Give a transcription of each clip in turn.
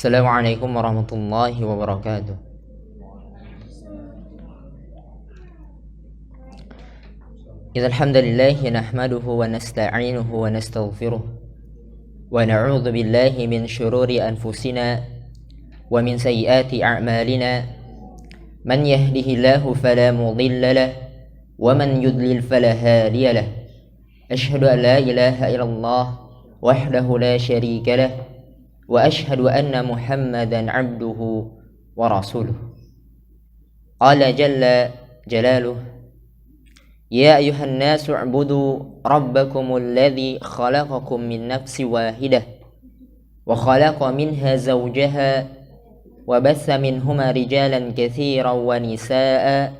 Assalamualaikum warahmatullahi wabarakatuh. Innal hamdalillah nahmaduhu wa nasta'inuhu wa nastaghfiruh wa na'udzu billahi min shururi anfusina wa min sayyiati a'malina. Man yahdihillahu fala mudilla lahu wa man yudlil fala hadiya lahu. Asyhadu an la ilaha illallah wahdahu la syarika lahu wa ashhadu anna Muhammadan abduhu wa rasuluh. Qala jalla jalaluh, ya ayuhan nasu u'budu rabbakumul ladzi khalaqakum min nafsin wahidah wa khalaqa minha zawjaha wa bassa minhuma rijalan katsiran wa nisaa'a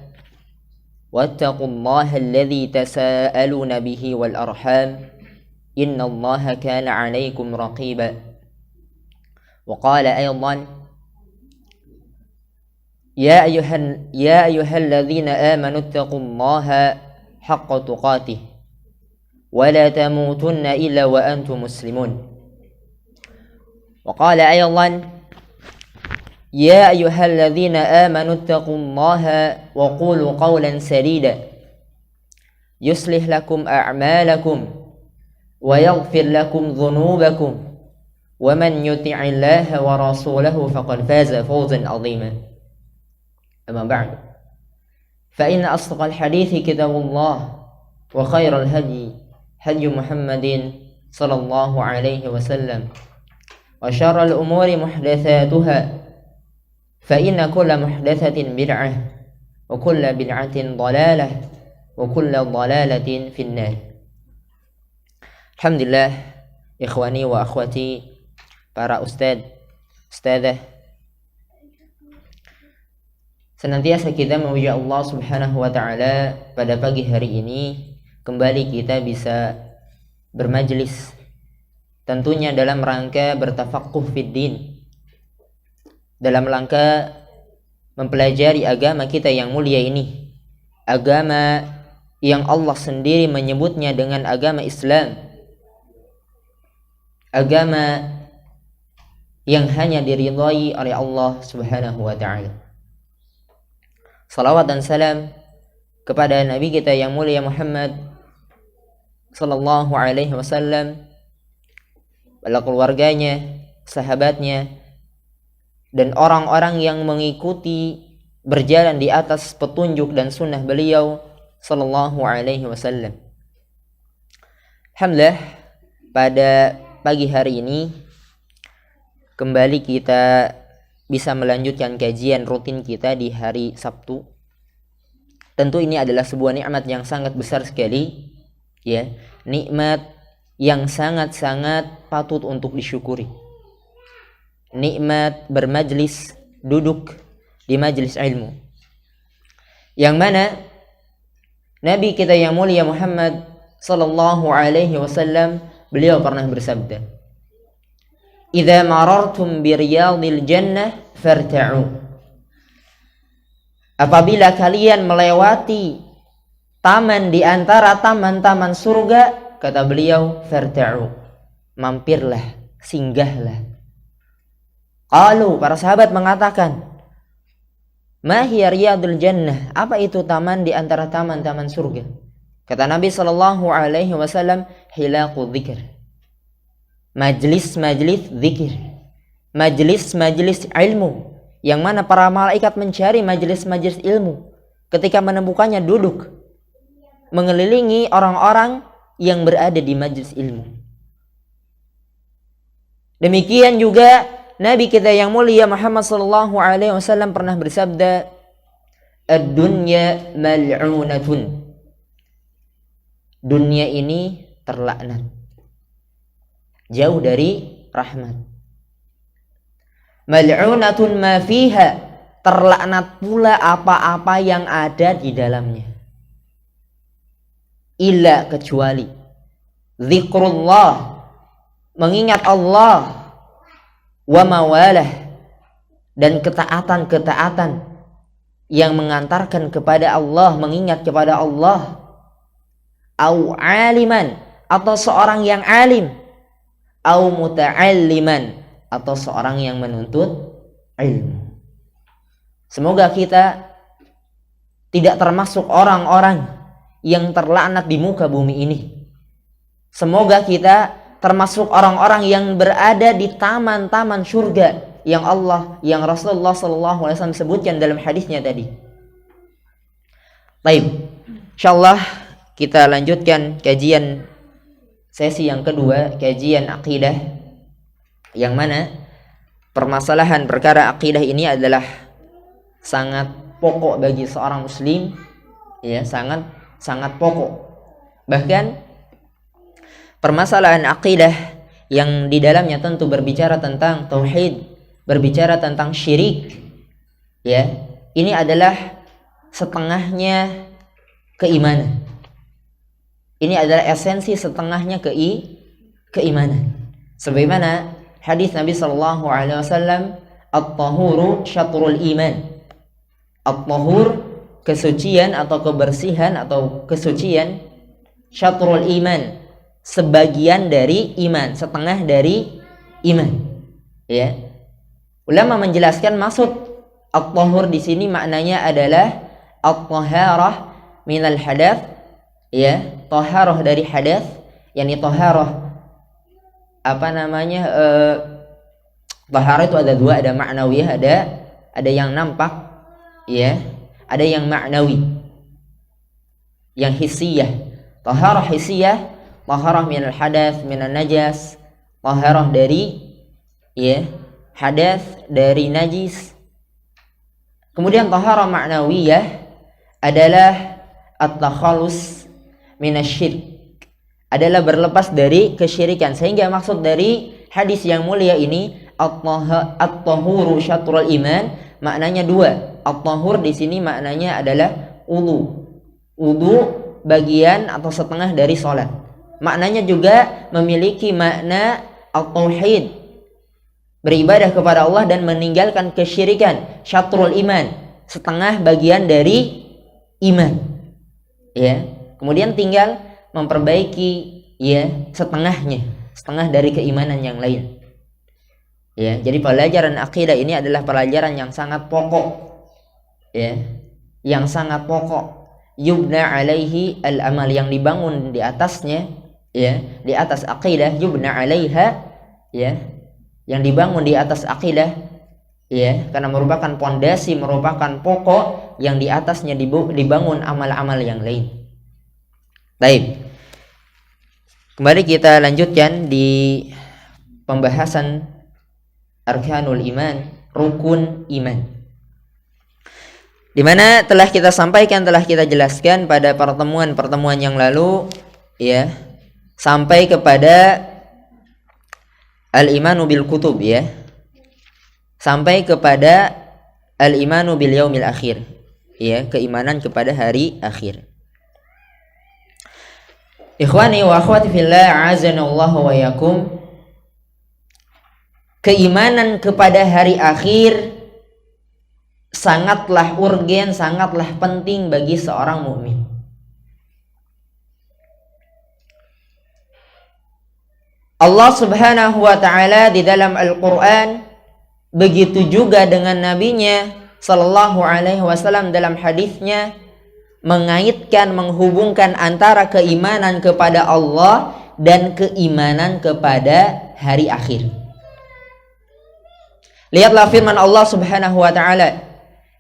wattaqullaha alladzi tasaaluna bihi wal arham innallaha kana 'alaykum raqiba. وقال أيضا يا أيها الذين آمنوا اتقوا الله حق تقاته ولا تموتن إلا وأنتم مسلمون. وقال أيضا يا أيها الذين آمنوا اتقوا الله وقولوا قولا سديدا يصلح لكم أعمالكم ويغفر لكم ذنوبكم ومن يطع الله ورسوله فقد فاز فوزا عظيما. أما بعد فإن أصدق الحديث كتاب الله وخير الهدي هدي محمد صلى الله عليه وسلم وشر الأمور محدثاتها فإن كل محدثة بدعة وكل بدعة ضلالة وكل ضلالة في النار. Alhamdulillah, ikhwani wa akhwati, para ustadzah, senantiasa kita memuji Allah Subhanahu wa ta'ala. Pada pagi hari ini kembali kita bisa bermajlis, tentunya dalam rangka bertafaqquh fid din, dalam rangka mempelajari agama kita yang mulia ini, agama yang Allah sendiri menyebutnya dengan agama Islam, agama yang hanya diridhai oleh Allah Subhanahu wa ta'ala. Salawat dan salam kepada Nabi kita yang mulia Muhammad sallallahu alaihi wasallam, pada keluarganya, sahabatnya, dan orang-orang yang mengikuti berjalan di atas petunjuk dan sunnah beliau sallallahu alaihi wasallam. Alhamdulillah, pada pagi hari ini kembali kita bisa melanjutkan kajian rutin kita di hari Sabtu. Tentu ini adalah sebuah nikmat yang sangat besar sekali, ya, nikmat yang sangat-sangat patut untuk disyukuri. Nikmat bermajlis, duduk di majlis ilmu, yang mana Nabi kita yang mulia Muhammad sallallahu alaihi wasallam, beliau pernah bersabda, "Idza marartum bi riyadil jannah farta'u." Apabila kalian melewati taman di antara taman-taman surga, kata beliau, farta'u, mampirlah, singgahlah. Qalu, para sahabat mengatakan, "Ma hiya riyadul jannah?" Apa itu taman di antara taman-taman surga? Kata Nabi sallallahu alaihi wasallam, "Hilaqu dzikr." Majlis-majlis zikir, majlis-majlis ilmu, yang mana para malaikat mencari majlis-majlis ilmu. Ketika menemukannya, duduk mengelilingi orang-orang yang berada di majlis ilmu. Demikian juga Nabi kita yang mulia Muhammad sallallahu alaihi wasallam pernah bersabda, "Ad-dunya mal'unatun." Dunia ini terlaknat, jauh dari rahmat. Mal'unatun ma fiha, terlaknat pula apa-apa yang ada di dalamnya. Illa, kecuali zikrullah, mengingat Allah, wa mawalah, dan ketaatan-ketaatan yang mengantarkan kepada Allah, mengingat kepada Allah. Au aliman, atau seorang yang alim, au muta'alliman, atau seorang yang menuntut ilmu. Semoga kita tidak termasuk orang-orang yang terlaknat di muka bumi ini. Semoga kita termasuk orang-orang yang berada di taman-taman surga yang Allah, yang Rasulullah SAW sebutkan dalam hadisnya tadi. Baik, insyaallah kita lanjutkan kajian sesi yang kedua, kajian akidah, yang mana permasalahan perkara akidah ini adalah sangat pokok bagi seorang muslim, ya, sangat pokok. Bahkan permasalahan akidah yang di dalamnya tentu berbicara tentang tauhid, berbicara tentang syirik, ya, ini adalah setengahnya keimanan. Ini adalah esensi setengahnya keimanan. Sebagaimana hadis Nabi sallallahu alaihi wasallam, at-tahuru syatrul iman. At-tahur, kesucian atau kebersihan atau kesucian, syatrul iman, sebagian dari iman, setengah dari iman. Ya. Ulama menjelaskan maksud at-tahur di sini maknanya adalah at-taharah minal hadath, ya, taharah dari hadath, yakni taharah taharah itu ada dua, ada ma'nawiyah, ada yang nampak, ya, ada yang ma'nawi, yang hissiyah. Taharah hissiyah, taharah minal hadath, minal najas, taharah dari, ya, hadath, dari najis. Kemudian taharah ma'nawiyah adalah at-takhallus minasyirk, adalah berlepas dari kesyirikan. Sehingga maksud dari hadis yang mulia ini, at-tahuru syatrul iman, maknanya dua. At-tahur di sini maknanya adalah wudu. Wudu bagian atau setengah dari salat. Maknanya juga memiliki makna at-tauhid, beribadah kepada Allah dan meninggalkan kesyirikan. Syatrul iman, setengah bagian dari iman. Ya. Kemudian tinggal memperbaiki, ya, setengahnya, setengah dari keimanan yang lain. Ya, jadi pelajaran akidah ini adalah pelajaran yang sangat pokok. Ya, yang sangat pokok. Yubna alaihi al-amal, yang dibangun di atasnya, ya, di atas akidah, yubna alaiha, ya, yang dibangun di atas akidah, ya, karena merupakan pondasi, merupakan pokok yang di atasnya dibangun amal-amal yang lain. Baik. Kembali kita lanjutkan di pembahasan arkanul iman, rukun iman. Di mana telah kita sampaikan, telah kita jelaskan pada pertemuan-pertemuan yang lalu, ya, sampai kepada al-imanu bil kutub, ya. Sampai kepada al-imanu bil yaumil akhir, ya, keimanan kepada hari akhir. Ikhwani wa akhwati fillah, azanallahu wa yakum. Keimanan kepada hari akhir sangatlah urgen, sangatlah penting bagi seorang mukmin. Allah Subhanahu wa taala di dalam Al-Qur'an, begitu juga dengan nabinya sallallahu alaihi wasallam dalam hadisnya, mengaitkan, menghubungkan antara keimanan kepada Allah dan keimanan kepada hari akhir. Lihatlah firman Allah Subhanahu wa taala,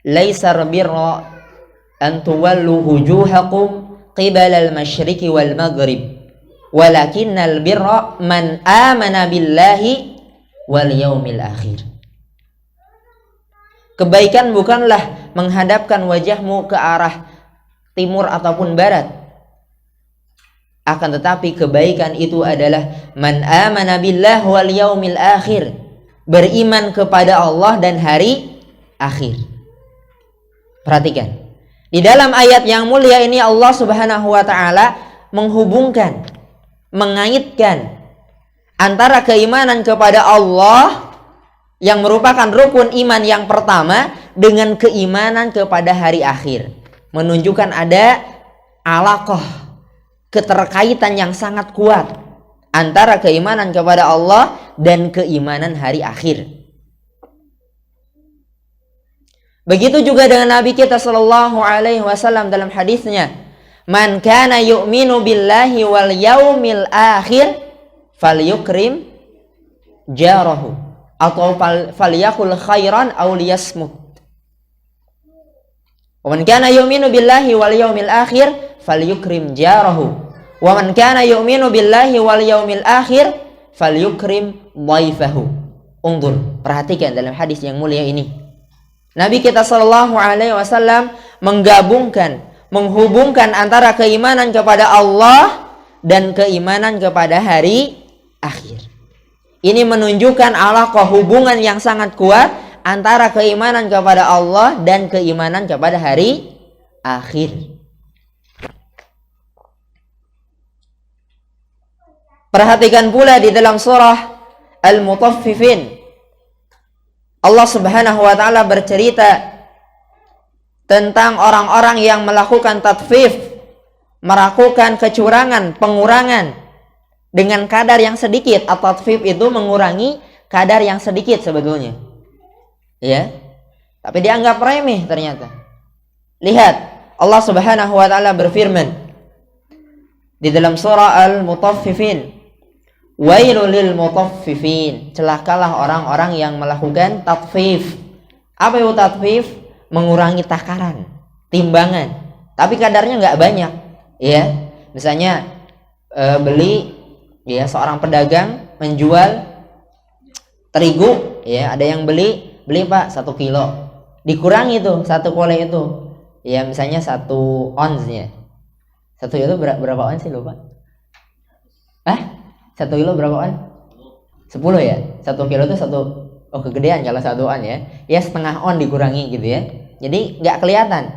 "Laisar birra an tuwallu wujuhakum qibala al-masyriqi wal maghrib, walakinnal birra man amana billahi wal yaumil akhir." Kebaikan bukanlah menghadapkan wajahmu ke arah timur ataupun barat, akan tetapi kebaikan itu adalah man amana billah wal yaumil akhir, beriman kepada Allah dan hari akhir. Perhatikan, di dalam ayat yang mulia ini Allah Subhanahu wa taala menghubungkan, mengaitkan antara keimanan kepada Allah yang merupakan rukun iman yang pertama dengan keimanan kepada hari akhir. Menunjukkan ada alaqah, keterkaitan yang sangat kuat antara keimanan kepada Allah dan keimanan hari akhir. Begitu juga dengan Nabi kita sallallahu alaihi wasallam dalam hadisnya, "Man kana yu'minu billahi wal yaumil akhir falyukrim jarahu atau falyakul khairan aw liyasmut." Wa man kana yu'minu billahi wal yaumil akhir falyukrim jarahu. Wa man kana yu'minu billahi wal yaumil akhir falyukrim dhaifahu. Undur, perhatikan dalam hadis yang mulia ini. Nabi kita sallallahu alaihi wasallam menghubungkan antara keimanan kepada Allah dan keimanan kepada hari akhir. Ini menunjukkan alaqah hubungan yang sangat kuat antara keimanan kepada Allah dan keimanan kepada hari akhir. Perhatikan pula di dalam surah Al-Mutaffifin, Allah Subhanahu wa taala bercerita tentang orang-orang yang melakukan tatfif, melakukan kecurangan, pengurangan dengan kadar yang sedikit. At-tatfif itu mengurangi kadar yang sedikit sebetulnya. Ya. Tapi dianggap remeh ternyata. Lihat, Allah Subhanahu wa taala berfirman di dalam surah Al-Mutaffifin, "Wailul lil mutaffifin." Celakalah orang-orang yang melakukan tatfif. Apa itu tatfif? Mengurangi takaran, timbangan, tapi kadarnya nggak banyak. Ya, misalnya beli, ya, seorang pedagang menjual terigu, ya, ada yang beli Pak 1 kilo, dikurangi tuh 1 kilo itu, ya, misalnya 1 onsnya. 1 kilo berapa ons sih lupa? 1 kilo berapa on? 10 ya? 1 kilo itu kegedean kalau 1 on ya. Ya setengah on dikurangi gitu ya. Jadi nggak kelihatan.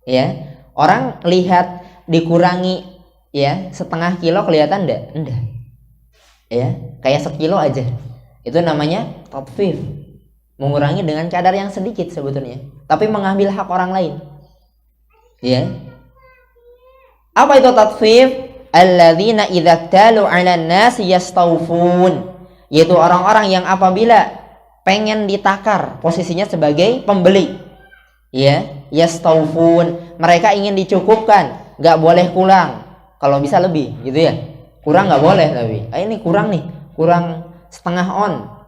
Ya. Orang lihat dikurangi ya setengah kilo kelihatan enggak? Ya, kayak 1 kilo aja. Itu namanya tatfif. Mengurangi dengan kadar yang sedikit sebetulnya, tapi mengambil hak orang lain. Ya. Apa itu tatfif? Alladzina idza talu 'alan nas yastawfun, yaitu orang-orang yang apabila pengen ditakar posisinya sebagai pembeli, ya, yastawfun, mereka ingin dicukupkan, nggak boleh kurang, kalau bisa lebih gitu ya, kurang nggak boleh, tapi ini kurang nih, kurang setengah on,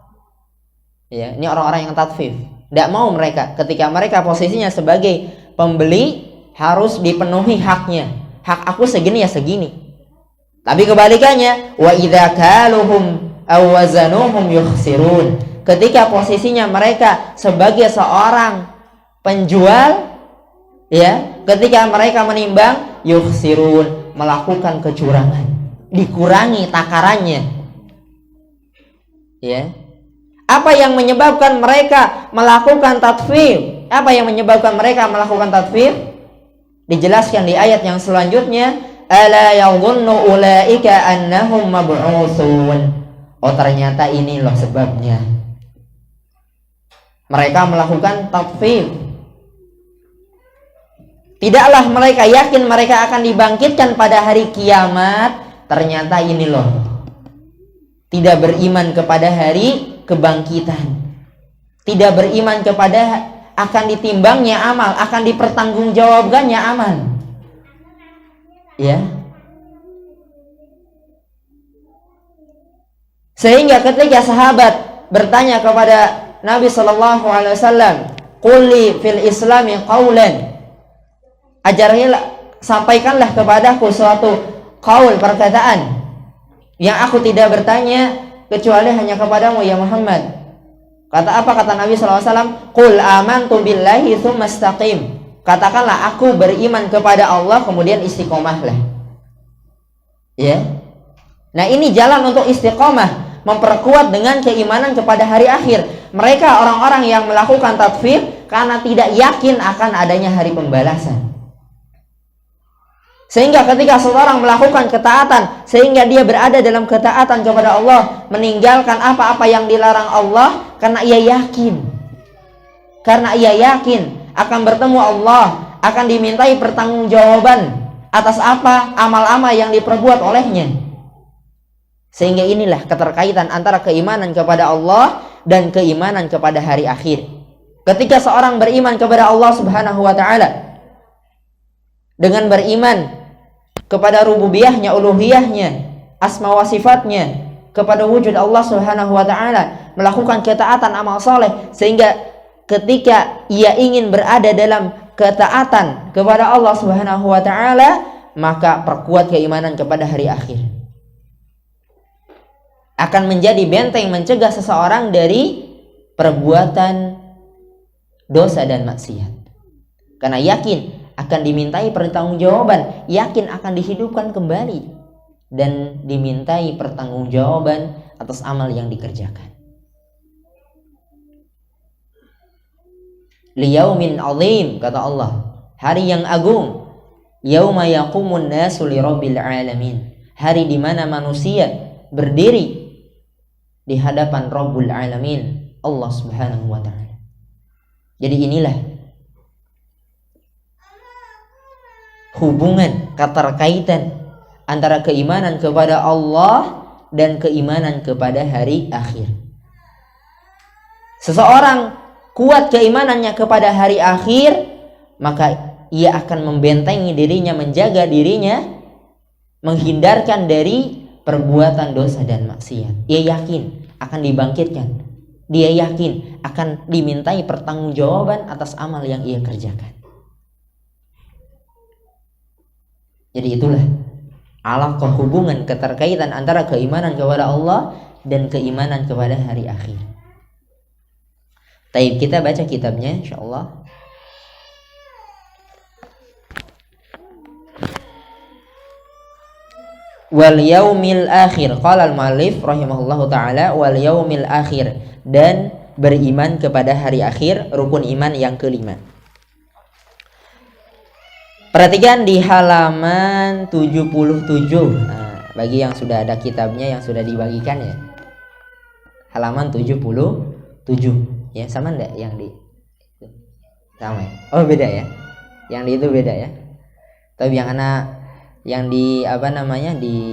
ya, ini orang-orang yang tatfif, nggak mau mereka ketika mereka posisinya sebagai pembeli harus dipenuhi haknya, hak aku segini ya segini. Tapi kebalikannya, wa idza kaluhum aw wazanuhum yukhsirun. Ketika posisinya mereka sebagai seorang penjual, ya, ketika mereka menimbang, yukhsirun, melakukan kecurangan, dikurangi takarannya. Ya. Apa yang menyebabkan mereka melakukan tatfif? Apa yang menyebabkan mereka melakukan tatfif? Dijelaskan di ayat yang selanjutnya, ala yadhunnu ulaika annahum mab'utsun. Oh, ternyata ini loh sebabnya mereka melakukan tatfif. Tidaklah mereka yakin mereka akan dibangkitkan pada hari kiamat. Ternyata ini loh, tidak beriman kepada hari kebangkitan, tidak beriman kepada akan ditimbangnya amal, akan dipertanggungjawabkannya amal. Ya. Sehingga ketika sahabat bertanya kepada Nabi sallallahu alaihi wasallam, "Qulli fil Islami qaulan." Ajarilah, sampaikanlah kepadaku suatu qaul, perkataan yang aku tidak bertanya kecuali hanya kepadamu ya Muhammad. Kata apa kata Nabi sallallahu alaihi wasallam? "Qul amantu billahi tsumma istaqim." Katakanlah aku beriman kepada Allah kemudian istiqomahlah. Ya. Nah, ini jalan untuk istiqomah, memperkuat dengan keimanan kepada hari akhir. Mereka orang-orang yang melakukan tatfif karena tidak yakin akan adanya hari pembalasan. Sehingga ketika seseorang melakukan ketaatan, sehingga dia berada dalam ketaatan kepada Allah, meninggalkan apa-apa yang dilarang Allah karena ia yakin. Karena ia yakin akan bertemu Allah, akan dimintai pertanggungjawaban atas apa amal-amal yang diperbuat olehnya. Sehingga inilah keterkaitan antara keimanan kepada Allah dan keimanan kepada hari akhir. Ketika seorang beriman kepada Allah Subhanahu wa taala dengan beriman kepada rububiyahnya, uluhiyahnya, asma wa sifatnya, kepada wujud Allah Subhanahu wa taala, melakukan ketaatan amal saleh, sehingga ketika ia ingin berada dalam ketaatan kepada Allah Subhanahu wa taala, maka perkuat keimanan kepada hari akhir. Akan menjadi benteng mencegah seseorang dari perbuatan dosa dan maksiat. Karena yakin akan dimintai pertanggungjawaban, yakin akan dihidupkan kembali dan dimintai pertanggungjawaban atas amal yang dikerjakan. Liyaumin azim, kata Allah, hari yang agung. Yauma yaqumun nasu lirabbil alamin, hari di mana manusia berdiri di hadapan Rabbul Alamin, Allah Subhanahu wa taala. Jadi inilah hubungan, keterkaitan antara keimanan kepada Allah dan keimanan kepada hari akhir. Seseorang kuat keimanannya kepada hari akhir, maka ia akan membentengi dirinya, menjaga dirinya, menghindarkan dari perbuatan dosa dan maksiat. Ia yakin akan dibangkitkan. Dia yakin akan dimintai pertanggungjawaban atas amal yang ia kerjakan. Jadi itulah alaqah, hubungan, keterkaitan antara keimanan kepada Allah dan keimanan kepada hari akhir. Taib, kita baca kitabnya insyaallah. Wal yaumil akhir, qala al-muallif rahimahullahu taala, wal yaumil akhir, dan beriman kepada hari akhir, rukun iman yang kelima. Perhatikan di halaman 77. Nah, bagi yang sudah ada kitabnya, yang sudah dibagikan ya. Halaman 77. Ya, sama enggak yang di sama ya? Oh, beda ya. Yang di itu beda ya. Tapi yang di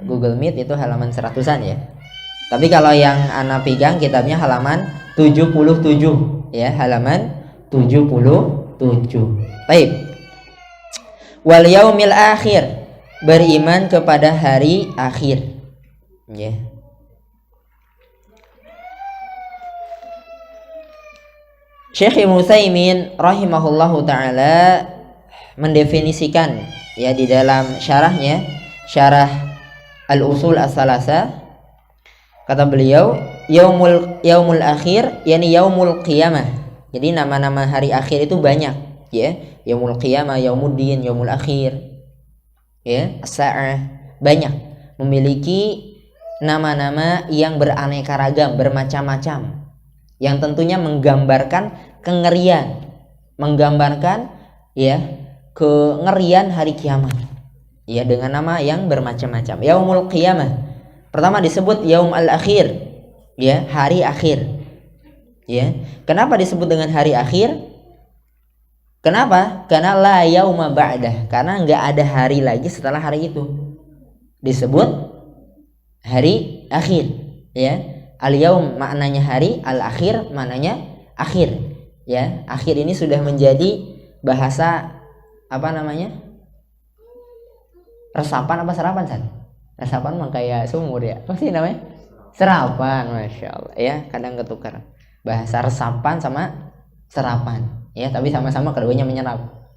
Google Meet itu halaman 100-an ya. Tapi kalau yang ana pegang kitabnya halaman 77 ya, halaman 77. Baik. Wal yaumil akhir, beriman kepada hari akhir. Ya. Syekh Ibnu Utsaimin rahimahullahu taala mendefinisikan ya di dalam syarahnya, syarah Al-Usul As-Salasa, kata beliau, yaumul akhir yani yaumul qiyamah. Jadi nama-nama hari akhir itu banyak ya. Yaumul qiyamah, yaumuddin, yaumul akhir, ya, as-sa'ah, banyak, memiliki nama-nama yang beraneka ragam, bermacam-macam, yang tentunya menggambarkan kengerian, menggambarkan ya kengerian hari kiamat. Ya, dengan nama yang bermacam-macam. Yaumul qiyamah, pertama disebut yaum al-akhir, ya, hari akhir. Ya, kenapa disebut dengan hari akhir? Kenapa? Karena la yauma ba'dah, karena enggak ada hari lagi setelah hari itu. Disebut hari akhir, ya. Al-yaum maknanya hari, al-akhir maknanya akhir, ya. Akhir ini sudah menjadi bahasa apa namanya? Resapan apa serapan, San? Resapan mah kayak sumur ya. Apa sih namanya? Serapan, Masya Allah. Ya, kadang ketukar. Bahasa resapan sama serapan. Ya, tapi sama-sama keduanya menyerap.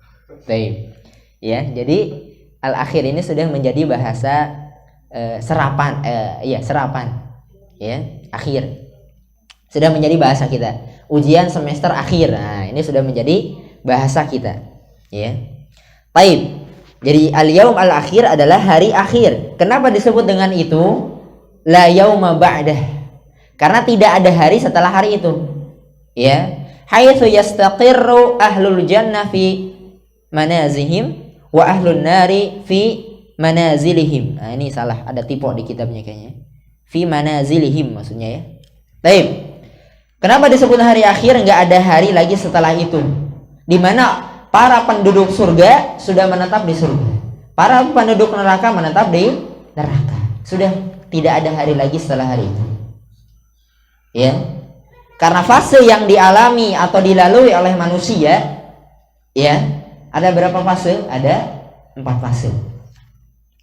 Baik. Ya, jadi al-akhir ini sudah menjadi bahasa serapan, serapan. Ya, akhir. Sudah menjadi bahasa kita. Ujian semester akhir. Nah, ini sudah menjadi bahasa kita. Ya. Baik. Jadi al-yaum al-akhir adalah hari akhir. Kenapa disebut dengan itu? La yauma ba'dah. Karena tidak ada hari setelah hari itu. Ya. Haitsu yastaqirru ahlul jannah fi manazihim wa ahlun nari fi manazilihim. Nah, ini salah, ada typo di kitabnya kayaknya. Fi manazilihim maksudnya ya. Baik. Kenapa disebut hari akhir? Enggak ada hari lagi setelah itu. Di mana para penduduk surga sudah menetap di surga. Para penduduk neraka menetap di neraka. Sudah tidak ada hari lagi setelah hari itu. Ya. Karena fase yang dialami atau dilalui oleh manusia, ya, ada berapa fase? Ada 4 fase.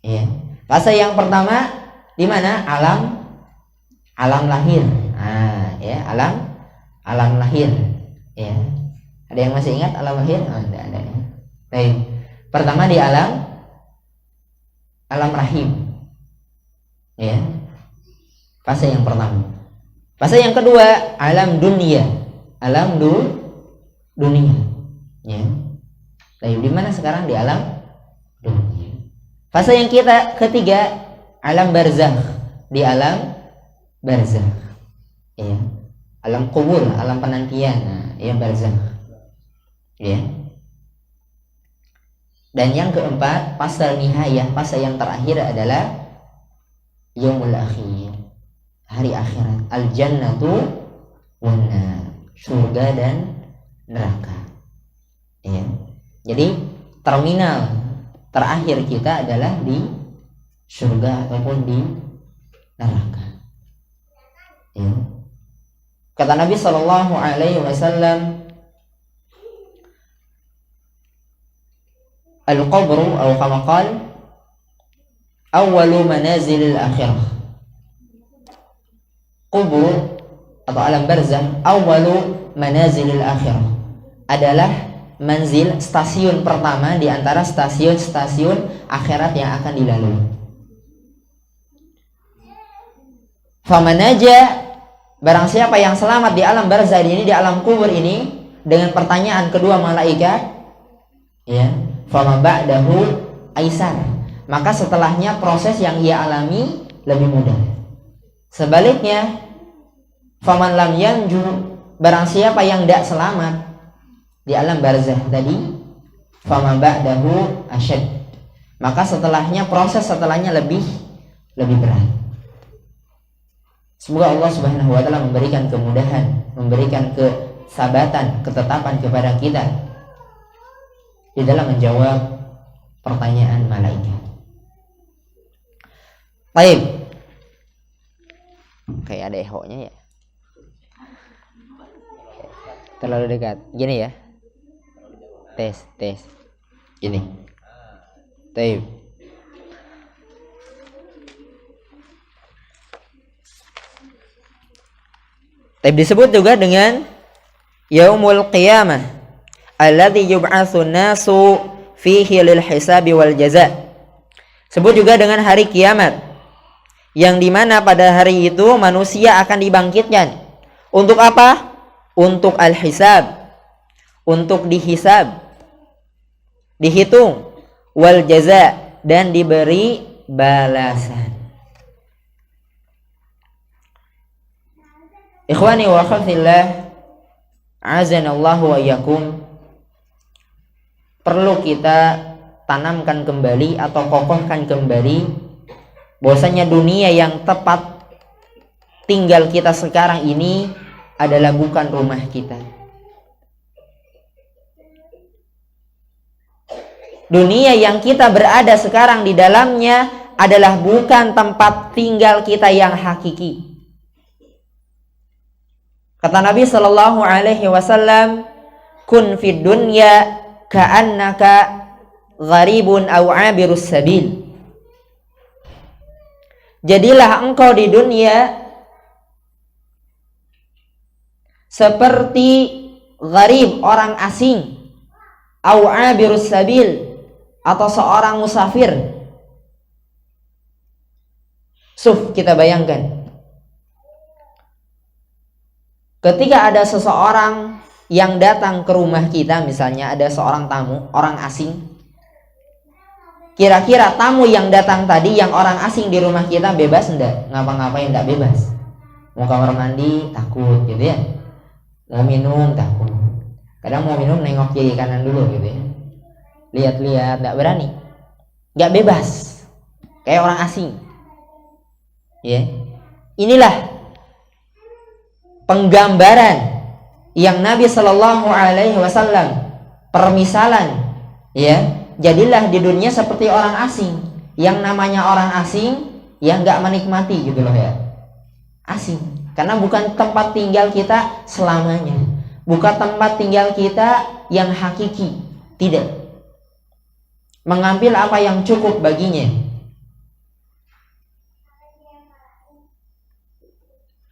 Ya. Fase yang pertama di mana? Alam lahir. Nah, ya, alam lahir. Ya. Ada yang masih ingat alam lahir? Oh, tidak ada. Baik. Pertama di alam rahim. Ya. Fase yang pertama. Fase yang kedua, alam dunia. Dunia. Ya. Baik, di mana sekarang? Di alam dunia. Fase yang ketiga, alam barzakh. Di alam barzakh. Ya. Alam kubur, alam penantian. Nah, ya, barzakh. Ya. Dan yang keempat, fase nihayah, fase yang terakhir adalah yaumul akhir, hari akhirat, al jannatu wan nar, surga dan neraka. Ya. Jadi terminal terakhir kita adalah di surga ataupun di neraka. Ya. Kata Nabi Shallallahu Alaihi Wasallam, al-qabru atau kama qala awwalu manazilil akhirah. Kubur atau alam barzakh awwalu manazilil akhirah, adalah manzil, stasiun pertama di antara stasiun-stasiun akhirat yang akan dilalui. Famanaja, barang siapa yang selamat di alam barzakh ini, di alam kubur ini, dengan pertanyaan kedua malaikat, ya, fama ba'dahu aisar, maka setelahnya proses yang ia alami lebih mudah. Sebaliknya, faman lam yanju, barang siapa yang tidak selamat di alam barzakh tadi, fama ba'dahu asyad, maka setelahnya, proses setelahnya lebih berat. Semoga Allah Subhanahu wa taala memberikan kemudahan, memberikan kesabatan, ketetapan kepada kita di dalam menjawab pertanyaan malaikat. Baik. Kayak ada eho-nya ya. Terlalu dekat. Gini ya. Tes. Gini. Baik. Tapi disebut juga dengan yaumul qiyamah alladzi yub'atsun nasu fihi lil hisabi wal jaza. Sebut juga dengan hari kiamat, yang dimana pada hari itu manusia akan dibangkitkan. Untuk apa? Untuk al-hisab, untuk dihisab, dihitung, wal jaza, dan diberi balasan. Ikhwani wa akhwatillah, azanallahu wa iyyakum, perlu kita tanamkan kembali atau kokohkan kembali bahwasanya dunia yang tepat tinggal kita sekarang ini adalah bukan rumah kita. Dunia yang kita berada sekarang di dalamnya adalah bukan tempat tinggal kita yang hakiki. Kata Nabi Sallallahu Alaihi Wasallam, kun fid dunya ka'annaka gharibun aw 'abirus sabil. Jadilah engkau di dunia seperti gharib, orang asing, aw 'abirus sabil, atau seorang musafir. Kita bayangkan, ketika ada seseorang yang datang ke rumah kita, misalnya ada seorang tamu, orang asing, kira-kira tamu yang datang tadi, yang orang asing di rumah kita, bebas enggak? Ngapa-ngapain enggak bebas? Mau kamar mandi takut gitu ya, mau minum takut, kadang mau minum nengok kiri kanan dulu gitu ya, lihat-lihat, enggak berani, enggak bebas, kayak orang asing ya. Inilah penggambaran yang Nabi Sallallahu Alaihi Wasallam permisalan ya. Jadilah di dunia seperti orang asing. Yang namanya orang asing ya nggak menikmati gitu loh ya. Asing. Karena bukan tempat tinggal kita selamanya. Bukan tempat tinggal kita yang hakiki. Tidak. Mengambil apa yang cukup baginya.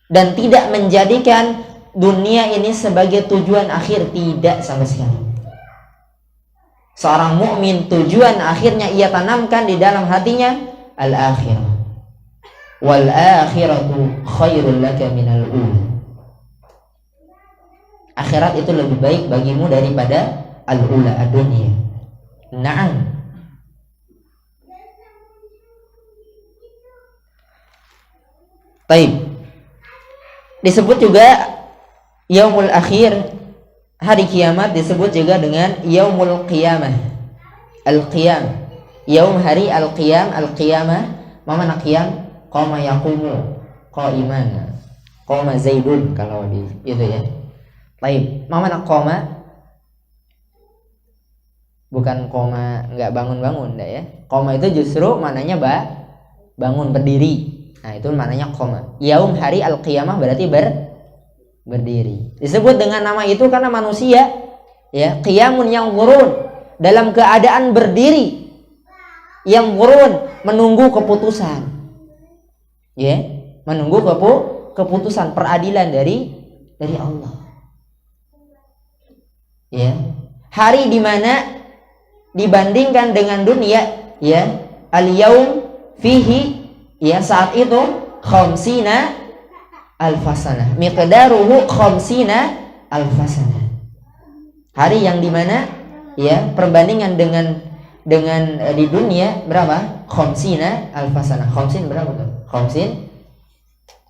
Dan tidak menjadikan dunia ini sebagai tujuan akhir. Tidak sama sekali. Seorang mukmin tujuan akhirnya ia tanamkan di dalam hatinya al-akhirah. Wal akhiratu khairul laka minal ula. Akhirat itu lebih baik bagimu daripada al-ula, ad-dunya. Na'am. Baik. Disebut juga yaumul akhir, hari kiamat disebut juga dengan yaumul qiyamah. Al-qiyam. Yaum hari al-qiyam, al-qiyamah. Ma mana qiyam? Qama yaqumu qa'iman. Qama Zaidun kalau di itu ya. Baik, ma mana qama? Bukan qama enggak bangun-bangun enggak ya. Qama itu justru maknanya bangun berdiri. Nah, itu maknanya qama. Yaum hari al-qiyamah berarti berdiri. Disebut dengan nama itu karena manusia ya, qiyamun yang qurun, dalam keadaan berdiri. Yang qurun menunggu keputusan. Ya, menunggu keputusan peradilan dari Allah. Ya. Hari di mana dibandingkan dengan dunia ya, al-yaum fihi ya, saat itu khamsina alfasana, miqdaruhu khamsina alfasana. Hari yang dimana ya perbandingan dengan di dunia berapa? Khamsina alfasana. Khamsin berapa tuh? Khamsin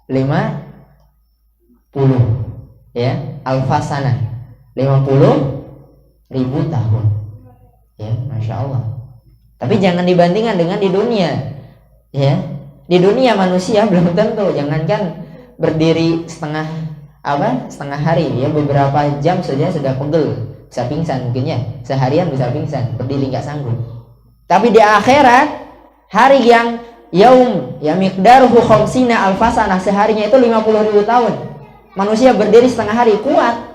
50 ya, alfasana 50.000 tahun ya, Masya Allah. Tapi jangan dibandingkan dengan di dunia ya. Di dunia manusia belum tentu, jangankan berdiri setengah hari ya, beberapa jam saja sudah pegel, bisa pingsan mungkin ya, seharian bisa pingsan, berdiri nggak sanggup. Tapi di akhirat, hari yang yaum ya miqdaruhu khamsina alfasana, seharinya itu 50.000 tahun. Manusia berdiri setengah hari kuat.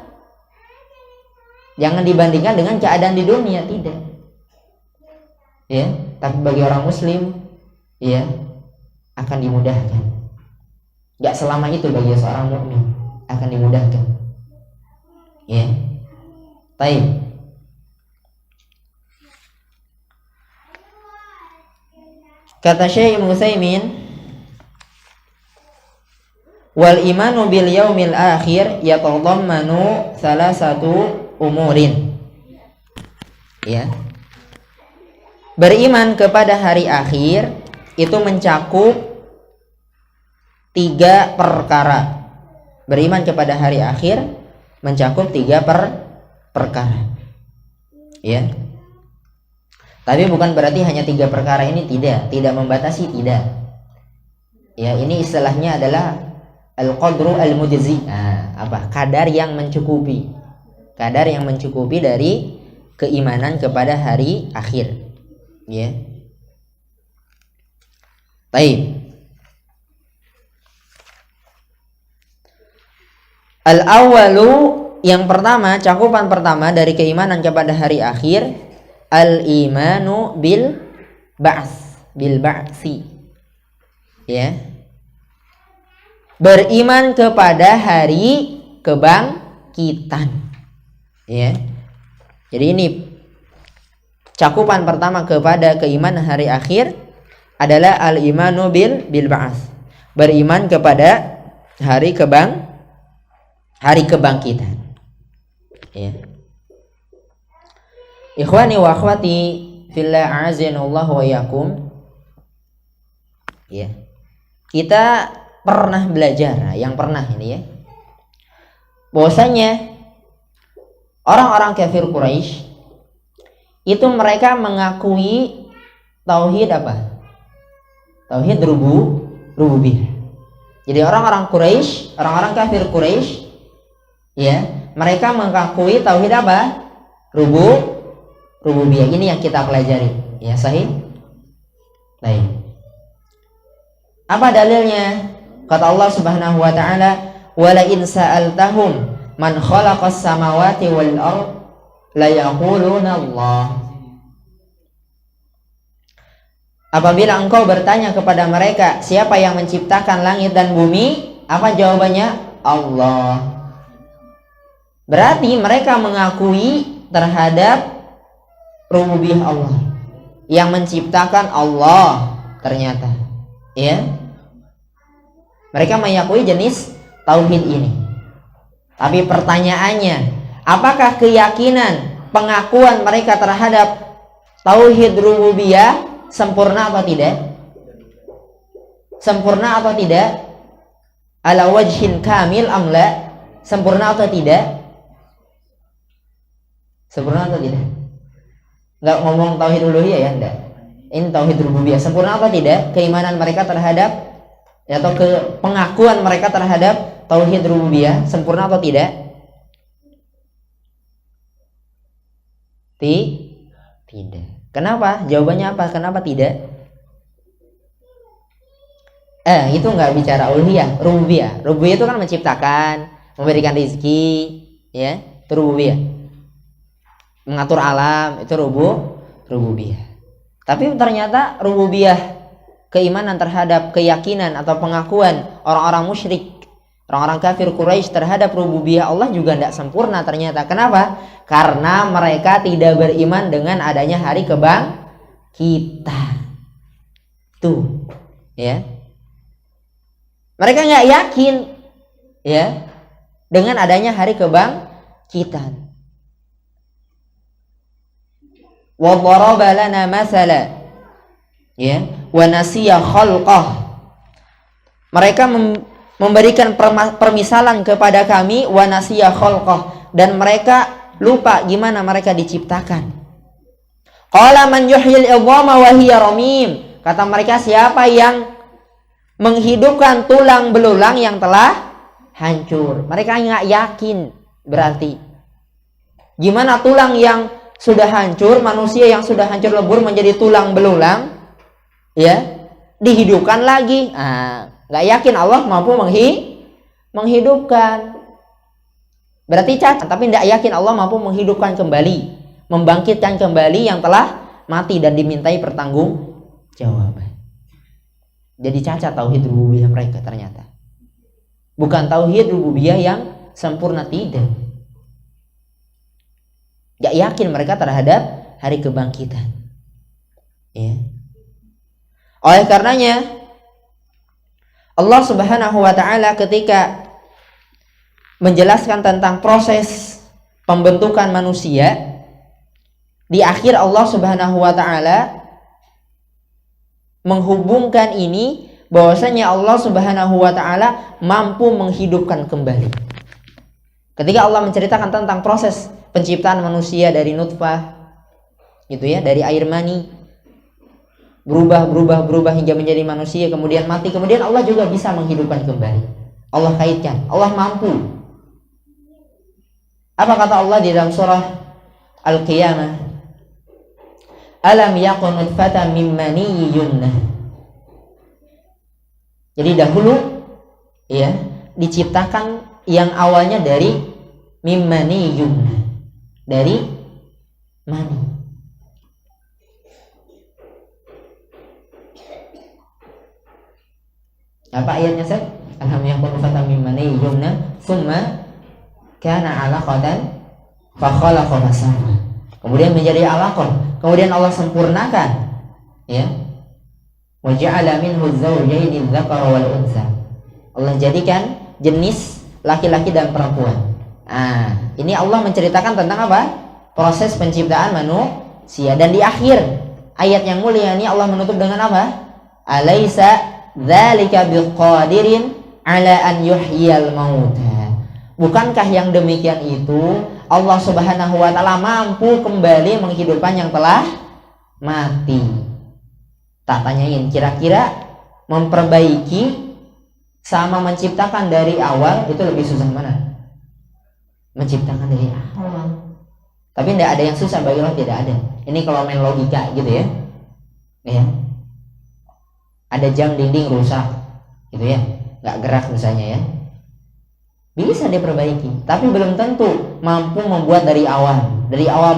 Jangan dibandingkan dengan keadaan di dunia, tidak. Ya, tapi bagi orang muslim ya akan dimudahkan. Gak selama itu bagi seorang mukmin akan dimudahkan. Ya. Baik. Kata Syekh Ibnu Utsaimin, wal imanu bil yaumil akhir yatadammanu salasatu umurin. Ya. Beriman kepada hari akhir itu mencakup 3 perkara. Beriman kepada hari akhir mencakup 3 perkara. Ya. Tapi bukan berarti hanya 3 perkara ini, tidak membatasi, tidak. Ya, ini istilahnya adalah al-qadru al-mujzi. Kadar yang mencukupi. Kadar yang mencukupi dari keimanan kepada hari akhir. Ya. Baik. Al-awwalu, yang pertama, cakupan pertama dari keimanan kepada hari akhir, al-imanu bil ba'si. Ya. Beriman kepada hari kebangkitan. Ya. Jadi ini cakupan pertama kepada keimanan hari akhir adalah al-imanu bil ba'ats. Beriman kepada hari kebangkitan. Ya. Ikhwani wa akhwati fillah a'azinallahu wa iyyakum. Ya. Kita pernah belajar, yang pernah ini ya, bahwasanya orang-orang kafir Quraisy itu mereka mengakui tauhid apa? Tauhid rububiyah. Jadi orang-orang Quraisy, orang-orang kafir Quraisy ya, mereka mengakui tauhid apa? Rububiyah. Ini yang kita pelajari. Ya, sahih? Baik. Apa dalilnya? Kata Allah Subhanahu wa taala, "Wala in sa'altahum man khalaqas samawati wal ard la yaquluna Allah." Apabila engkau bertanya kepada mereka, siapa yang menciptakan langit dan bumi? Apa jawabannya? Allah. Berarti mereka mengakui terhadap rububiyah Allah. Yang menciptakan Allah ternyata. Ya. Mereka mengakui jenis tauhid ini. Tapi pertanyaannya, apakah keyakinan pengakuan mereka terhadap tauhid rububiyah sempurna atau tidak? Sempurna atau tidak? Ala wajhin kamil amla? Sempurna atau tidak? Sempurna atau tidak? Enggak ngomong tauhid uluhiyah ya, enggak. Ini tauhid rububiyah. Sempurna atau tidak keimanan mereka terhadap atau pengakuan mereka terhadap tauhid rububiyah? Sempurna atau tidak? Tidak. Kenapa? Jawabannya apa? Kenapa tidak? Itu nggak bicara uluhiyah, rububiyah. Rububiyah itu kan menciptakan, memberikan rezeki, ya, itu rububiyah. Mengatur alam, itu rububiyah. Tapi ternyata rububiyah, keimanan terhadap keyakinan atau pengakuan orang-orang musyrik, orang-orang kafir Quraisy terhadap rububiyah Allah juga tidak sempurna ternyata. Kenapa? Karena mereka tidak beriman dengan adanya hari kebangkitan. Tuh, ya. Mereka nggak yakin, ya, dengan adanya hari kebangkitan. Wa daraba lana masala, ya, wa nasiya khalqah. Mereka memberikan permisalan kepada kami, wa nasiya khalqah, dan mereka lupa gimana mereka diciptakan. Qala man yuhyil idhama wa hiya ramim. Kata mereka, siapa yang menghidupkan tulang belulang yang telah hancur? Mereka nggak yakin. Berarti gimana tulang yang sudah hancur, manusia yang sudah hancur lebur menjadi tulang belulang, ya, dihidupkan lagi? Nggak yakin Allah mampu menghidupkan. Berarti cacat, tapi tidak yakin Allah mampu menghidupkan kembali, membangkitkan kembali yang telah mati dan dimintai pertanggungjawaban. Jadi cacat tauhid rububiyah mereka ternyata. Bukan tauhid rububiyah yang sempurna, tidak. Gak yakin mereka terhadap hari kebangkitan. Ya. Oleh karenanya Allah Subhanahu wa taala ketika menjelaskan tentang proses pembentukan manusia, di akhir Allah Subhanahu wa taala menghubungkan ini bahwasanya Allah Subhanahu wa taala mampu menghidupkan kembali. Ketika Allah menceritakan tentang proses penciptaan manusia dari nutfah, gitu ya, dari air mani, berubah hingga menjadi manusia, kemudian mati, kemudian Allah juga bisa menghidupkan kembali. Allah kaitkan, Allah mampu. Apa kata Allah di dalam surah Al-Qiyamah? Alam yakun nutfatan min maniyyin yumna. Jadi dahulu, ya, diciptakan yang awalnya dari min maniyyin yumna, dari mani. Apa ayatnya, Ustaz? Alam yakun nutfatan min maniyyin yumna tsumma kana 'alaqatan fa khalaqa fasawwa. Kemudian menjadi alaqah, kemudian Allah sempurnakan, ya. Wa ja'ala minhu zawjaini dzakara wal untha. Allah jadikan jenis laki-laki dan perempuan. Ini Allah menceritakan tentang apa? Proses penciptaan manusia. Dan di akhir ayat yang mulia ini Allah menutup dengan apa? Alaisa dzalika biqadirin ala an yuhyiyal mauta. Bukankah yang demikian itu Allah Subhanahu wa taala mampu kembali menghidupkan yang telah mati? Tak tanyain, kira-kira memperbaiki sama menciptakan dari awal itu lebih susah mana? Menciptakan dari awal. Tapi tidak ada yang susah bagi Allah, tidak ada. Ini kalau main logika gitu ya. Ya. Ada jam dinding rusak, gitu ya, nggak gerak misalnya ya, bisa diperbaiki, tapi belum tentu mampu membuat dari awal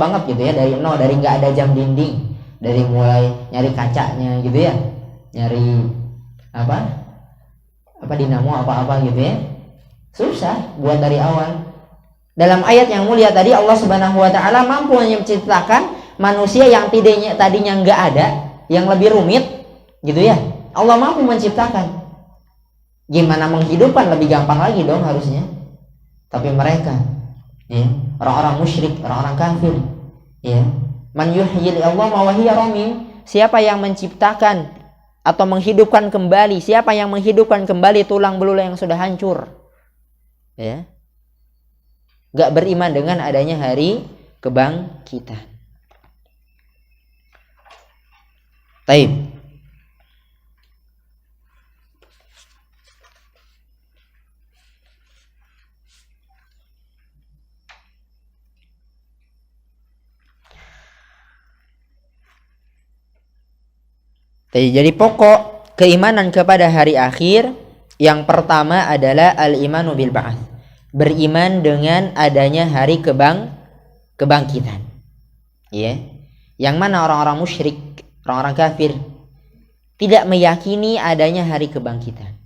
banget gitu ya, dari nol, dari nggak ada jam dinding, dari mulai nyari kacanya gitu ya, nyari apa dinamo apa gitu ya, susah buat dari awal. Dalam ayat yang mulia tadi Allah Subhanahu wa taala mampu menciptakan manusia yang tadinya nggak ada, yang lebih rumit gitu ya, Allah mampu menciptakan. Gimana menghidupkan, lebih gampang lagi dong harusnya. Tapi mereka ya, orang-orang musyrik, orang-orang kafir ya, man yuhyil Allah wa hiya ramim, siapa yang menciptakan atau menghidupkan kembali, siapa yang menghidupkan kembali tulang belulang yang sudah hancur ya, gak beriman dengan adanya hari kebangkitan. Taib. Jadi pokok keimanan kepada hari akhir yang pertama adalah al-imanu bil ba'ats, beriman dengan adanya hari kebangkitan. Ya. Yang mana orang-orang musyrik, orang-orang kafir tidak meyakini adanya hari kebangkitan.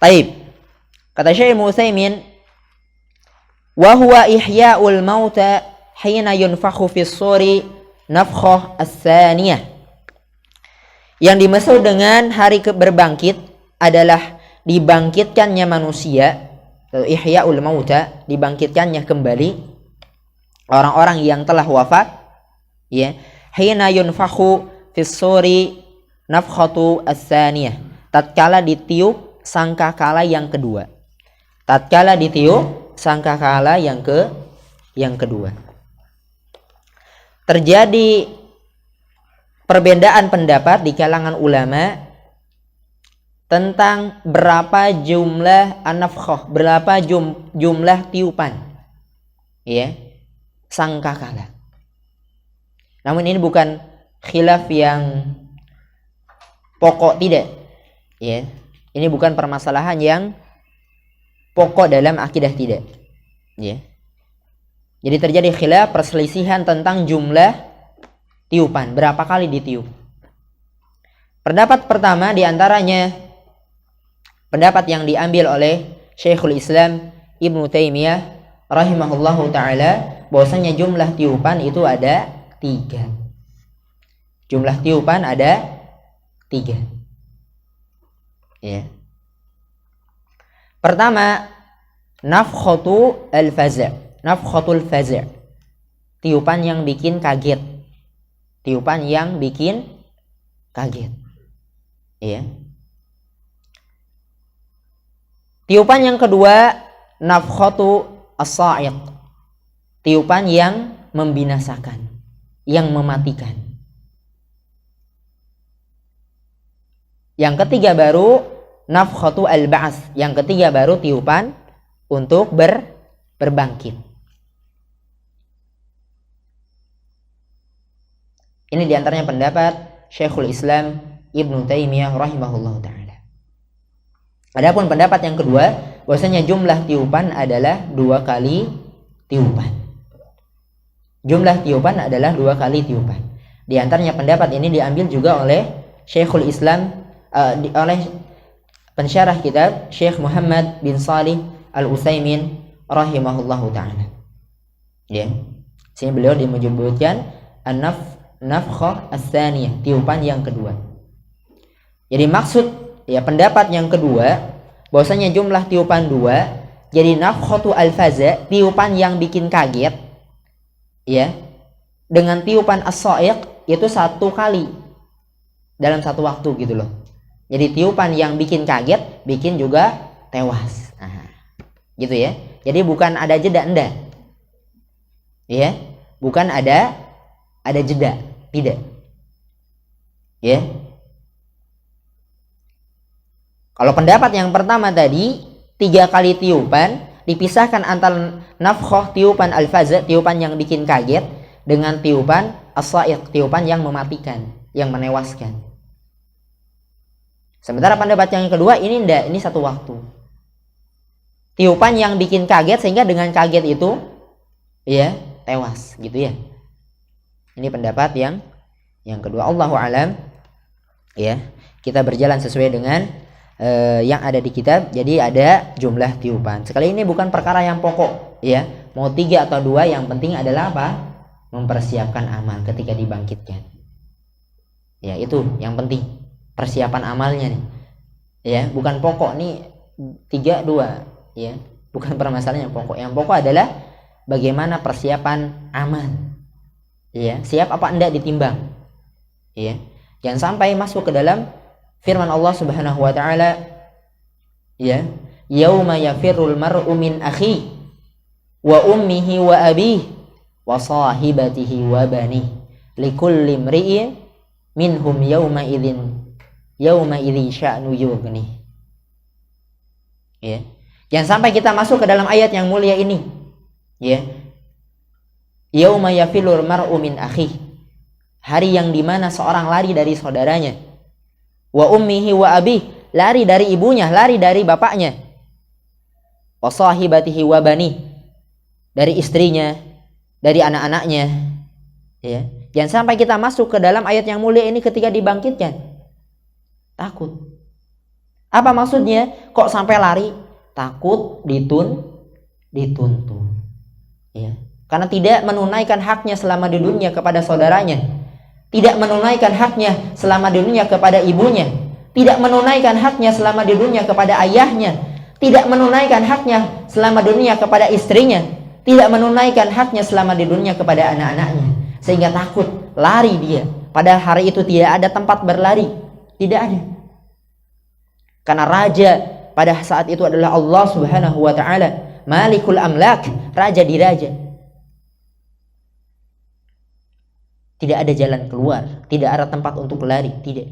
Taib. Kata Syekh Utsaimin, wa huwa ihya'ul mauta hina yunfakhu fis suri nafkhah as-saniyah. Yang dimaksud dengan hari berbangkit adalah dibangkitkannya manusia, atau ihya'ul mauta, dibangkitkannya kembali orang-orang yang telah wafat ya, hina yunfakhu fis suri nafkhatu as-saniyah, tatkala ditiup sangkakala yang kedua. Tatkala ditiup sangkakala yang kedua. Terjadi perbedaan pendapat di kalangan ulama tentang berapa jumlah an-nafkhah, berapa jumlah tiupan ya, sangkakala. Namun ini bukan khilaf yang pokok, tidak ya. Ini bukan permasalahan yang pokok dalam akidah, tidak ya. Jadi terjadi khilaf, perselisihan tentang jumlah tiupan, berapa kali ditiup. Pendapat pertama diantaranya pendapat yang diambil oleh Syekhul Islam Ibnu Taimiyah rahimahullahu ta'ala, bahwasanya jumlah tiupan itu ada 3. Jumlah tiupan ada 3 ya. Pertama, nafkhatu al-faza', nafkhatul faza', tiupan yang bikin kaget, tiupan yang bikin kaget ya. Tiupan yang kedua, nafkhatu as-sa'iq, tiupan yang membinasakan, yang mematikan. Yang ketiga baru nafkhatu al-ba'ats, yang ketiga baru tiupan untuk berbangkit. Ini diantaranya pendapat Syekhul Islam Ibnu Taimiyah rahimahullahu ta'ala. Adapun pendapat yang kedua, bahwasanya jumlah tiupan adalah 2 kali tiupan. Jumlah tiupan adalah 2 kali tiupan. Di antaranya pendapat ini diambil juga oleh Syekhul Islam, oleh pensyarah kitab Syekh Muhammad bin Shalih Al-Utsaimin rahimahullahu ta'ala. Ya. Sini beliau menyebutkan an-nafkhah as-tsaniyah, tiupan yang kedua. Jadi maksud ya pendapat yang kedua, bahwasanya jumlah tiupan 2, jadi nafkhatu al-faza', tiupan yang bikin kaget ya, dengan tiupan as-sa'iq itu 1 kali dalam 1 waktu gitu loh. Jadi tiupan yang bikin kaget, bikin juga tewas. Nah, gitu ya. Jadi bukan ada jeda, enggak. Ya, bukan ada jeda, tidak. Ya. Kalau pendapat yang pertama tadi 3 kali tiupan, dipisahkan antara nafkhah tiupan al-faza', tiupan yang bikin kaget, dengan tiupan as-sa'iq, tiupan yang mematikan, yang menewaskan. Sementara pendapat yang kedua ini enggak, ini satu waktu. Tiupan yang bikin kaget sehingga dengan kaget itu ya tewas gitu ya. Ini pendapat yang kedua. Allahu alam. Ya, kita berjalan sesuai dengan yang ada di kitab. Jadi ada jumlah tiupan. Sekali ini bukan perkara yang pokok ya. Mau 3 atau 2, yang penting adalah apa? Mempersiapkan amal ketika dibangkitkan. Ya, itu yang penting. Persiapan amalnya nih. Ya, bukan pokok nih 3 2 ya. Bukan permasalahan yang pokok. Yang pokok adalah bagaimana persiapan amal. Ya, siap apa enggak ditimbang. Ya. Jangan sampai masuk ke dalam firman Allah Subhanahu wa taala ya, yauma yafirrul mar'u min akhi wa ummihi wa abihi wa sahibatihi wa banihi likulli imri'in minhum yauma idzi sya'nu yughni. Ya. Jangan sampai kita masuk ke dalam ayat yang mulia ini. Ya. Yauma yafirrul mar'u min akhi. Hari yang dimana seorang lari dari saudaranya. Wa ummihi wa abih, lari dari ibunya, lari dari bapaknya. Wa sahibatihi wa bani, dari istrinya, dari anak-anaknya. Ya. Jangan sampai kita masuk ke dalam ayat yang mulia ini ketika dibangkitkan takut. Apa maksudnya? Kok sampai lari? Takut dituntut. Ya. Karena tidak menunaikan haknya selama di dunia kepada saudaranya, tidak menunaikan haknya selama di dunia kepada ibunya, tidak menunaikan haknya selama di dunia kepada ayahnya, tidak menunaikan haknya selama di dunia kepada istrinya, tidak menunaikan haknya selama di dunia kepada anak-anaknya, sehingga takut lari dia. Padahal hari itu tidak ada tempat berlari, tidak ada. Karena raja pada saat itu adalah Allah Subhanahu wa taala, Malikul Amlak, raja di raja. Tidak ada jalan keluar, tidak ada tempat untuk lari, tidak.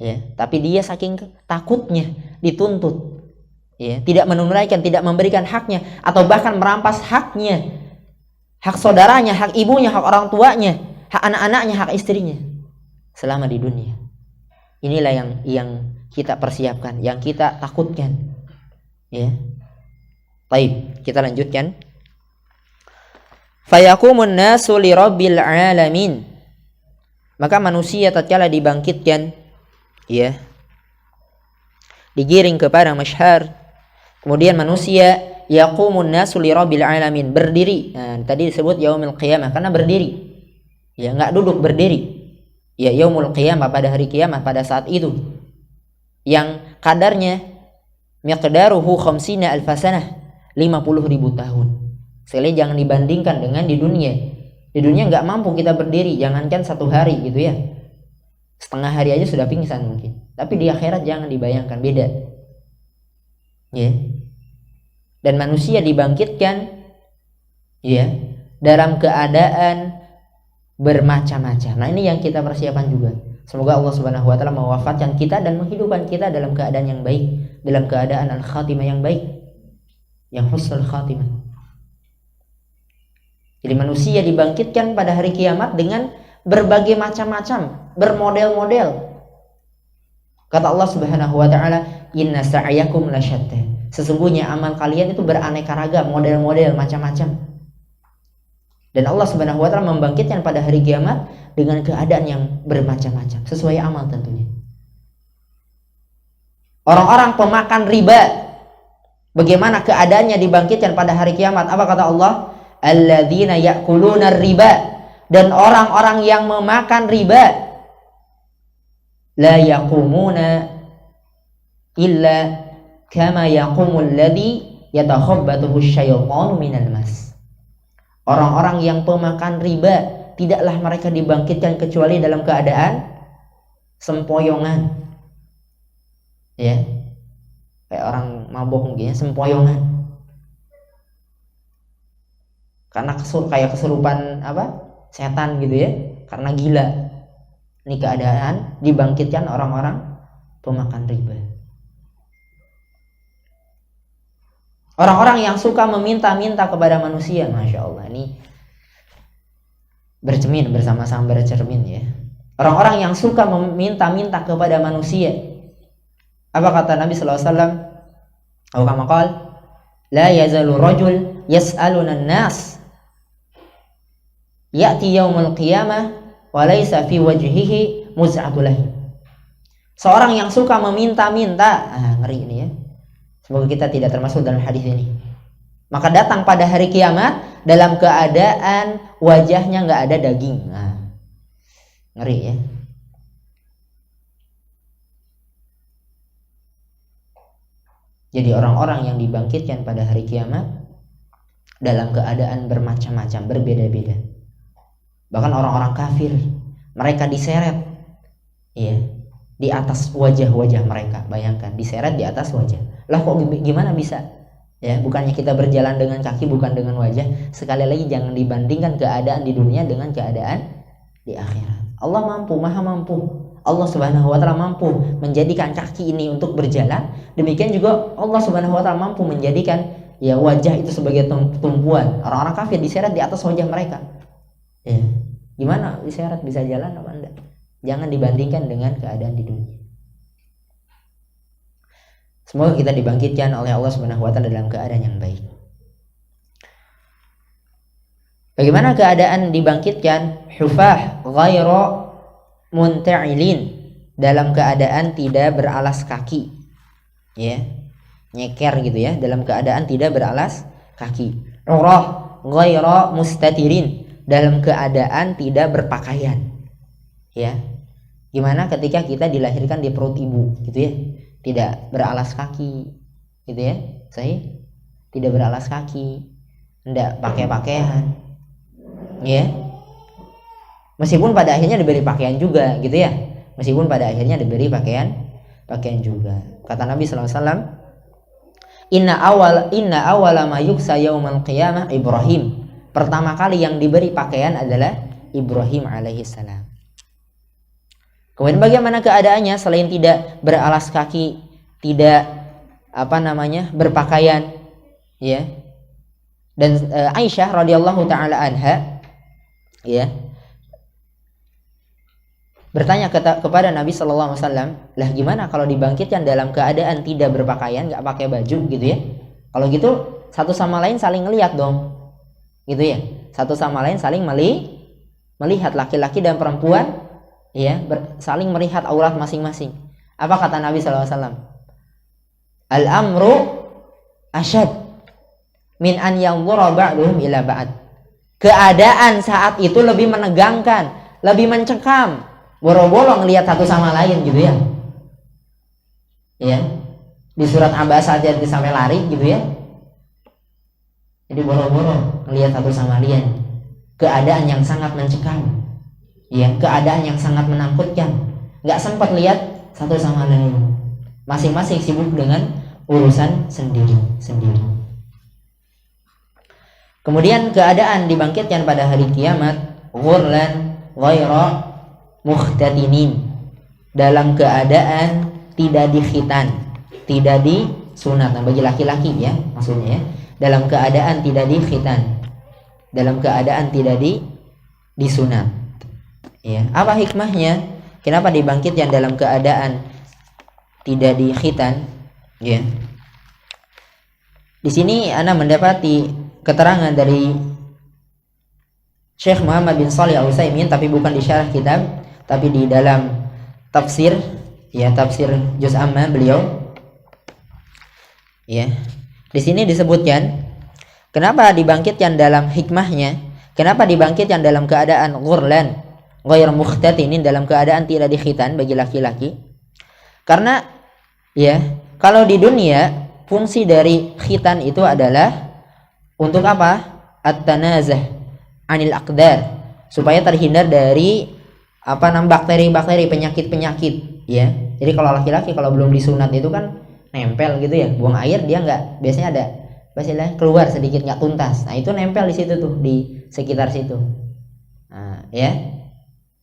Ya, tapi dia saking takutnya dituntut. Ya, tidak menunaikan, tidak memberikan haknya, atau bahkan merampas haknya, hak saudaranya, hak ibunya, hak orang tuanya, hak anak-anaknya, hak istrinya selama di dunia. Inilah yang kita persiapkan, yang kita takutkan. Ya. Baik, kita lanjutkan. Fayaqumun nasu li rabbil alamin. Maka manusia tatkala dibangkitkan, ya, digiring kepada masyhar. Kemudian manusia yaqumun nasu li rabbil alamin, berdiri. Nah, tadi disebut yaumul qiyamah karena berdiri. Ya, enggak duduk, berdiri. Ya, yaumul qiyamah, pada hari kiamat, pada saat itu yang kadarnya miqdaruhu khamsina alfasanah, 50.000 tahun. Sekali jangan dibandingkan dengan di dunia. Di dunia nggak mampu kita berdiri, jangankan 1 hari gitu ya. Setengah hari aja sudah pingsan mungkin. Tapi di akhirat jangan dibayangkan, beda. Ya. Dan manusia dibangkitkan ya dalam keadaan bermacam-macam. Nah, ini yang kita persiapan juga. Semoga Allah Subhanahu wa taala mewafatkan kita dan menghidupkan kita dalam keadaan yang baik, dalam keadaan al-khatimah yang baik, yang husnul khatimah. Jadi manusia dibangkitkan pada hari kiamat dengan berbagai macam-macam, bermodel-model. Kata Allah Subhanahu wa taala, "Inna sa'yakum lasyatta." Sesungguhnya amal kalian itu beraneka ragam, model-model macam-macam. Dan Allah Subhanahu wa taala membangkitkan pada hari kiamat dengan keadaan yang bermacam-macam, sesuai amal tentunya. Orang-orang pemakan riba, bagaimana keadaannya dibangkitkan pada hari kiamat? Apa kata Allah? Alladzina ya'kuluna riba, dan orang-orang yang memakan riba, la yaqumuna illa kama yaqumul ladzi yatakhabbathu asyaitanu minal mas. Orang-orang yang pemakan riba, tidaklah mereka dibangkitkan kecuali dalam keadaan sempoyongan. Ya. Kayak orang mabuk mungkin, sempoyongan. Karena kayak kesurupan setan gitu ya, karena gila. Ini keadaan dibangkitkan orang-orang pemakan riba. Orang-orang yang suka meminta-minta kepada manusia, Masya Allah, ini bercermin, bersama-sama bercermin ya. Orang-orang yang suka meminta-minta kepada manusia, Apa kata Nabi sallallahu alaihi wasallam? Atau kama qala, la yazalu rajul yas'aluna an-nas ya'ti yaumul qiyamah wa laysa fi wajhihi muz'atul lahim. Seorang yang suka meminta-minta, ngeri ini ya. Semoga kita tidak termasuk dalam hadis ini. Maka datang pada hari kiamat dalam keadaan wajahnya nggak ada daging. Ngeri ya. Jadi orang-orang yang dibangkitkan pada hari kiamat dalam keadaan bermacam-macam, berbeda-beda. Bahkan orang-orang kafir, mereka diseret, ya, di atas wajah-wajah mereka. Bayangkan, diseret di atas wajah. Lah kok gimana bisa? Ya, bukannya kita berjalan dengan kaki, bukan dengan wajah. Sekali lagi jangan dibandingkan keadaan di dunia dengan keadaan di akhirat. Allah mampu, maha mampu. Allah subhanahu wa ta'ala mampu menjadikan kaki ini untuk berjalan. Demikian juga Allah subhanahu wa ta'ala mampu menjadikan ya wajah itu sebagai tumpuan. Orang-orang kafir diseret di atas wajah mereka. Ya, gimana diseret bisa jalan apa enggak? Jangan dibandingkan dengan keadaan di dunia. Semoga kita dibangkitkan oleh Allah Subhanahu wa taala dalam keadaan yang baik. Bagaimana keadaan dibangkitkan? Hufah ghairu munta'ilin, dalam keadaan tidak beralas kaki. Ya. Nyeker gitu ya, dalam keadaan tidak beralas kaki. Urah ghairu mustatirin, dalam keadaan tidak berpakaian. Ya. Gimana ketika kita dilahirkan di perut ibu gitu ya, tidak beralas kaki gitu ya, saya tidak beralas kaki, tidak pakai pakaian, ya, meskipun pada akhirnya diberi pakaian juga gitu ya, meskipun pada akhirnya diberi pakaian juga. Kata Nabi sallallahu alaihi wasallam, inna awala ma yuksa yaumal qiyamah Ibrahim, pertama kali yang diberi pakaian adalah Ibrahim alaihi salam. Kemudian bagaimana keadaannya selain tidak beralas kaki, tidak berpakaian, ya. Dan Aisyah radhiyallahu taala anha, ya, bertanya kepada Nabi sallallahu alaihi wasallam, "Lah gimana kalau dibangkitkan dalam keadaan tidak berpakaian, enggak pakai baju gitu ya? Kalau gitu satu sama lain saling ngelihat dong." Gitu ya. Satu sama lain saling melihat, laki-laki dan perempuan ya, saling melihat aurat masing-masing. Apa kata Nabi sallallahu alaihi wasallam? Al-amru asyad min an yanzura ba'duhum ila ba'd. Keadaan saat itu lebih menegangkan, lebih mencekam. Boro-boro ngelihat satu sama lain gitu ya. Ya. Di surat Abasa aja sampai lari gitu ya. Jadi boro-boro ngelihat satu sama lain. Keadaan yang sangat mencekam. Ya, keadaan yang sangat menakutkan. Nggak sempat lihat satu sama lain. Masing-masing sibuk dengan urusan sendiri-sendiri. Kemudian keadaan dibangkitkan pada hari kiamat, ghurlan ghairu mukhtatinin, dalam keadaan tidak dikhitan, tidak disunat. Nah, bagi laki-laki ya, maksudnya ya, dalam keadaan tidak dikhitan, dalam keadaan tidak disunat. Ya, apa hikmahnya? Kenapa dibangkitkan dalam keadaan tidak dikhitan? Ya. Di sini ana mendapati keterangan dari Syekh Muhammad bin Shalih Al-Utsaimin, tapi bukan di syarah kitab, tapi di dalam tafsir, ya, tafsir Juz Amma beliau. Ya. Di sini disebutkan kenapa dibangkitkan dalam hikmahnya, kenapa dibangkitkan dalam keadaan ghurlan ghair mukhtatinin, dalam keadaan tidak dikhitan bagi laki-laki. Karena ya, kalau di dunia fungsi dari khitan itu adalah untuk apa? At-tanazah anil aqdar, supaya terhindar dari bakteri-bakteri, penyakit-penyakit, ya. Jadi kalau laki-laki kalau belum disunat itu kan nempel gitu ya, buang air dia nggak, biasanya ada keluar sedikit nggak tuntas. Nah, itu nempel di situ tuh, di sekitar situ. Nah, ya.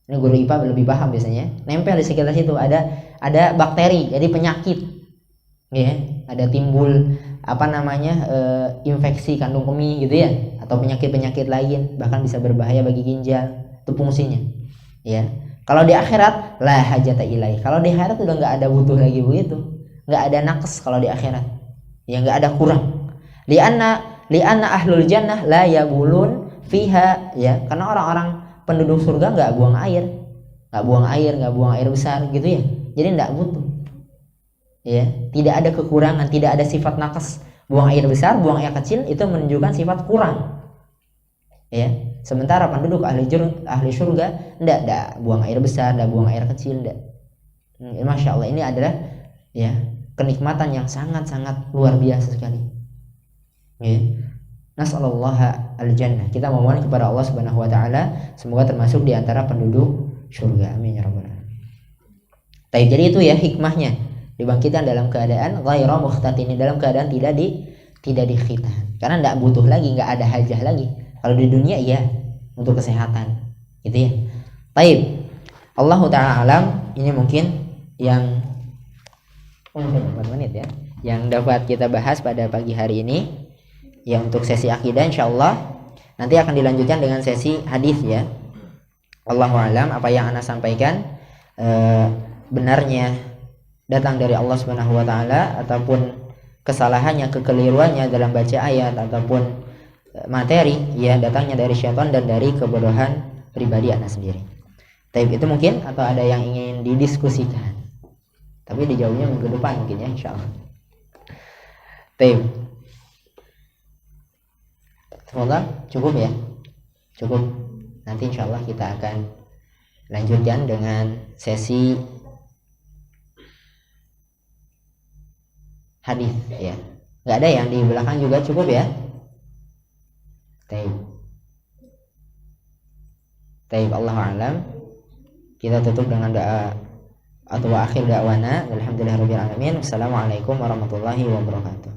Ini guru IPA lebih paham biasanya. Nempel di sekitar situ ada bakteri, jadi penyakit. Ya, ada timbul infeksi kandung kemih gitu ya, atau penyakit-penyakit lain, bahkan bisa berbahaya bagi ginjal. Itu fungsinya. Ya. Kalau di akhirat la hajata ilaih. Kalau di akhirat udah nggak ada butuh lagi begitu. nggak ada naqs kalau di akhirat. Ya nggak ada kurang. Lianna ahlul jannah la yabulun fiha, ya, karena orang-orang penduduk surga nggak buang air, nggak buang air besar gitu ya. Jadi nggak butuh. Ya, tidak ada kekurangan, tidak ada sifat naqs. Buang air besar, buang air kecil itu menunjukkan sifat kurang. Ya, sementara penduduk ahli surga ndak buang air besar, ndak buang air kecil, ndak. Masya Allah, ini adalah ya kenikmatan yang sangat-sangat luar biasa sekali. Ya. Nas'alullaha al-jannah. Kita memohon kepada Allah Subhanahu wa taala semoga termasuk di antara penduduk surga. Amin ya rabbal alamin. Jadi itu ya hikmahnya, dibangkitkan dalam keadaan ghairu mukhtatin, dalam keadaan tidak dikhitan. Karena ndak butuh lagi, nggak ada hajah lagi. Kalau di dunia iya untuk kesehatan, gitu ya. Taib. Allahu ta'ala alam, ini mungkin yang 4 menit ya, yang dapat kita bahas pada pagi hari ini. Ya, untuk sesi akidah insyaallah nanti akan dilanjutkan dengan sesi hadis ya. Allahu alam, apa yang ana sampaikan benarnya datang dari Allah Subhanahu wa taala ataupun kesalahannya, kekeliruannya dalam baca ayat ataupun materi ya datangnya dari syaitan dan dari kebodohan pribadi anak sendiri. Tapi itu mungkin, atau ada yang ingin didiskusikan, tapi dijawabnya minggu depan mungkin ya insyaallah. Semoga cukup ya, cukup. Nanti insyaallah kita akan lanjutkan dengan sesi hadis ya. Nggak ada yang di belakang juga, cukup ya. Taib Allah alam. Kita tutup dengan doa atau akhir da'wana alhamdulillahirabbil alamin. Assalamualaikum warahmatullahi wabarakatuh.